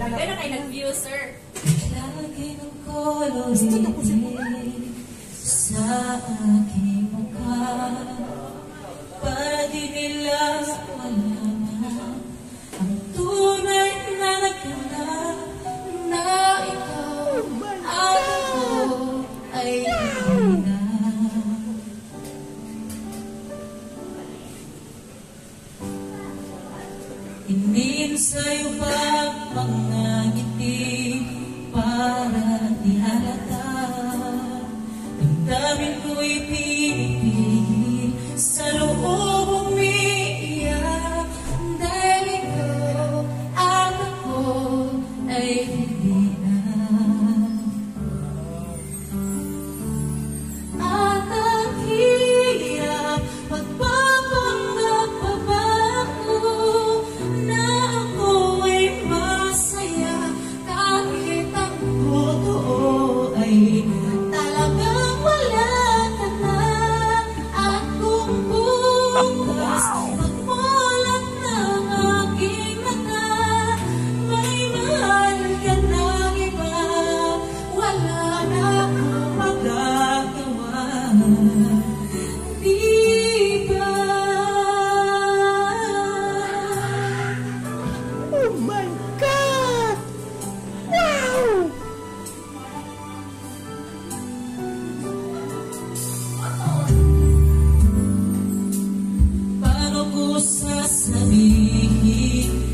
Kaya na kayo nag-view, sir. Lagi ng kolorite sa aking mukha para di nila malaman ang tunay na nagkala na ikaw at ako ay hindi na. Hingin sa'yo pa mga ngiti para di halata. Damdamin ko'y pinipili sa loob umiiyak dahil ikaw at ako ay hindi na. At ang hirap magpapanggap pa ba ako na ako ay masaya kahit ang totoo ay talagang wala ka na. At kung bukas magmulat ng aking mata, may mahal ka ng iba, wala na akong magagawa, di ba? Oh my God! Wow! Paano ko sasabihin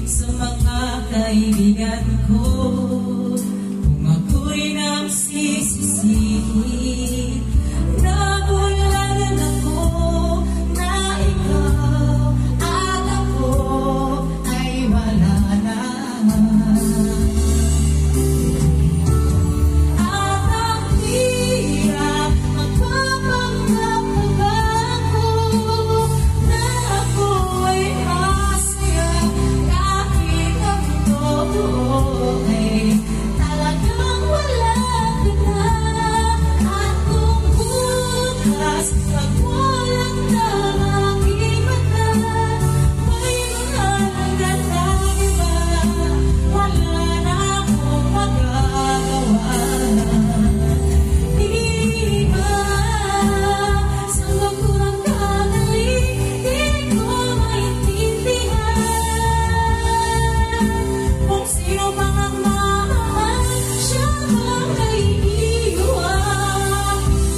sa mga kaibigan ko kung ako rin ang sisisihin? Nabulanan ako na ikaw at ako ay wala na. At ang hirap magpapanggap pa ba ako na ako ay masaya kahit ang totoo ay talagang wala ka na. At kung bukas magmulat ng aking mata, may mahal ka ng iba, wala na akong magagawa, di ba? Sa magkulang kamali, di ko maintindihan kung sino bang ang mahal, siya bang naiiwan,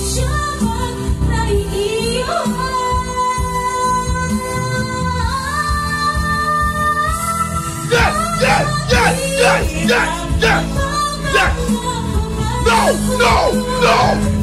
siya bang naiiwan. Yes! Yes! Yes! Yes! Yes! Yes! Yes! No! No! No!